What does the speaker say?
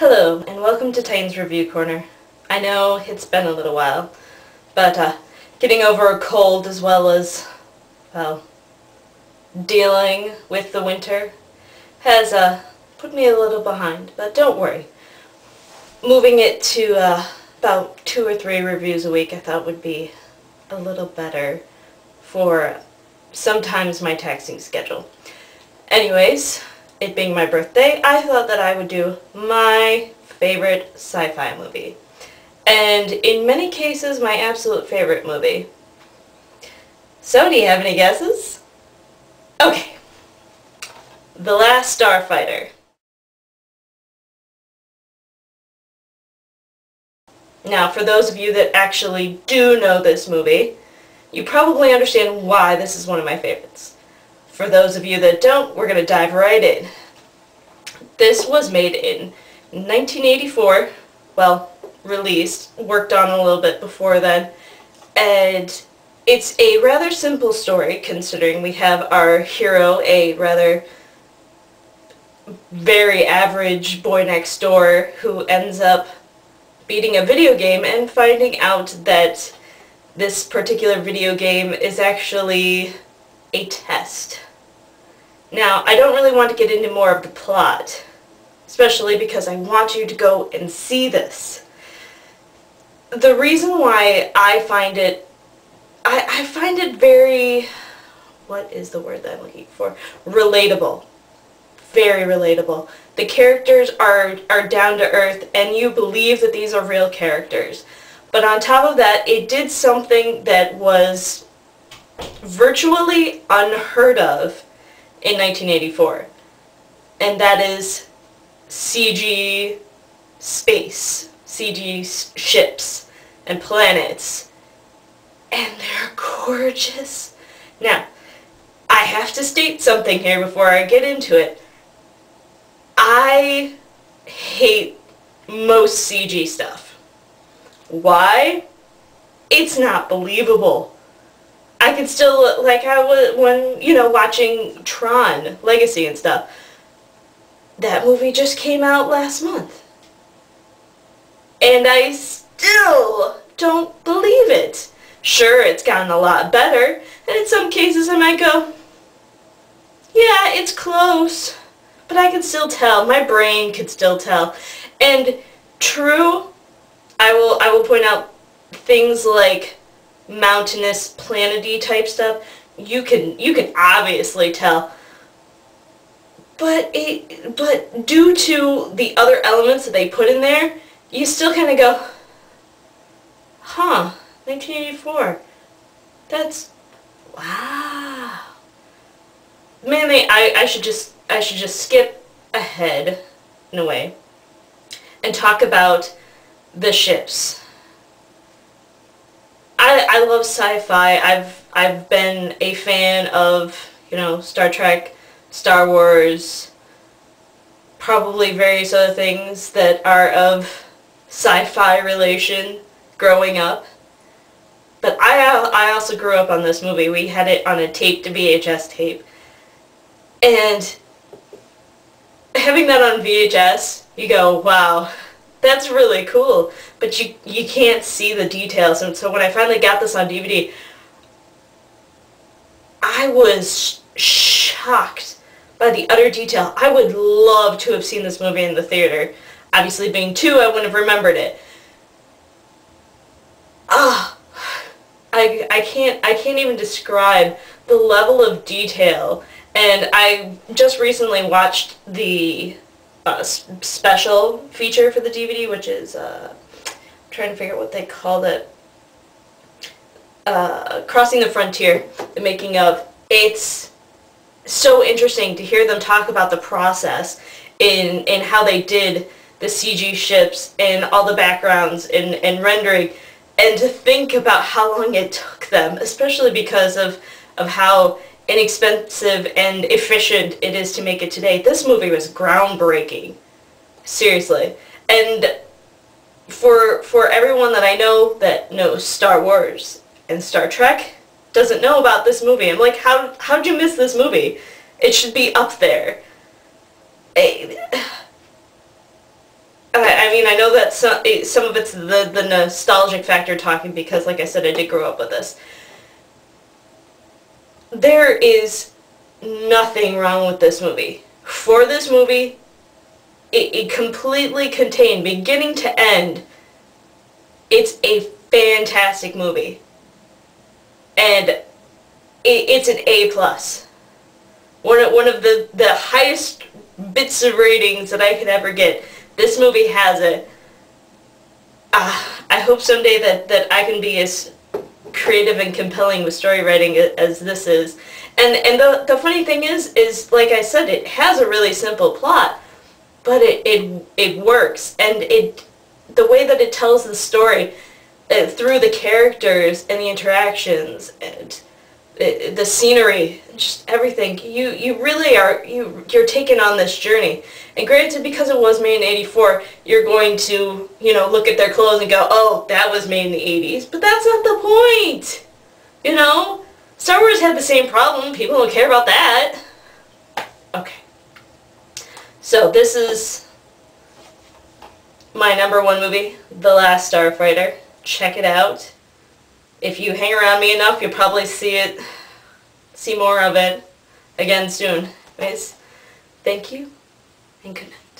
Hello, and welcome to Titans Review Corner. I know it's been a little while, but getting over a cold as well as, well, dealing with the winter has put me a little behind, but don't worry. Moving it to about 2 or 3 reviews a week I thought would be a little better for sometimes my taxing schedule. Anyways, it being my birthday, I thought that I would do my favorite sci-fi movie. And in many cases, my absolute favorite movie. So, do you have any guesses? Okay. The Last Starfighter. Now, for those of you that actually do know this movie, you probably understand why this is one of my favorites. For those of you that don't, we're going to dive right in. This was made in 1984, well, released, worked on a little bit before then, and it's a rather simple story considering we have our hero, a rather very average boy next door who ends up beating a video game and finding out that this particular video game is actually a test. Now, I don't really want to get into more of the plot, especially because I want you to go and see this. The reason why I find it very, what is the word that I'm looking for? Relatable. Very relatable. The characters are down to earth and you believe that these are real characters. But on top of that, it did something that was virtually unheard of in 1984, and that is CG space, CG ships and planets, and they're gorgeous. Now, I have to state something here before I get into it. I hate most CG stuff. Why? It's not believable. I can still, like I was when, watching Tron Legacy and stuff. That movie just came out last month. And I still don't believe it. Sure, it's gotten a lot better, and in some cases I might go, yeah, it's close, but I can still tell. My brain could still tell. And true, I will point out things like mountainous, planety type stuff, you can obviously tell. But due to the other elements that they put in there, you still kind of go, huh, 1984. That's, wow. Mainly, I should just skip ahead in a way and talk about the ships. I love sci-fi. I've been a fan of, Star Trek, Star Wars, probably various other things that are of sci-fi relation growing up. But I also grew up on this movie. We had it on a tape to VHS tape. And having that on VHS, you go, wow, that's really cool, but you can't see the details. And so when I finally got this on DVD, I was shocked by the utter detail. I would love to have seen this movie in the theater. Obviously, being 2, I wouldn't have remembered it. I can't even describe the level of detail. And I just recently watched the special feature for the DVD, which is, I'm trying to figure out what they called it, Crossing the Frontier, the making of. It's so interesting to hear them talk about the process in how they did the CG ships and all the backgrounds and rendering, and to think about how long it took them, especially because of how inexpensive and efficient it is to make it today. This movie was groundbreaking. Seriously. And for everyone that I know that knows Star Wars and Star Trek doesn't know about this movie. I'm like, how'd you miss this movie? It should be up there. I mean, I know that some of it's the nostalgic factor talking because, like I said, I did grow up with this. There is nothing wrong with this movie. For this movie, it completely contained, beginning to end, it's a fantastic movie. And it's an A+. One of the highest bits of ratings that I could ever get. This movie has it. I hope someday that I can be as creative and compelling with story writing as this is. And the funny thing is like I said, it has a really simple plot, but it works, and the way that it tells the story through the characters and the interactions and the scenery, just everything, you really are, you're taken on this journey. And granted, because it was made in '84, you're going to, you know, look at their clothes and go, oh, that was made in the '80s, but that's not the point, you know? Star Wars had the same problem. People don't care about that. Okay. So this is my #1 movie, The Last Starfighter. Check it out. If you hang around me enough, you'll probably see more of it again soon. Anyways, thank you, and good night.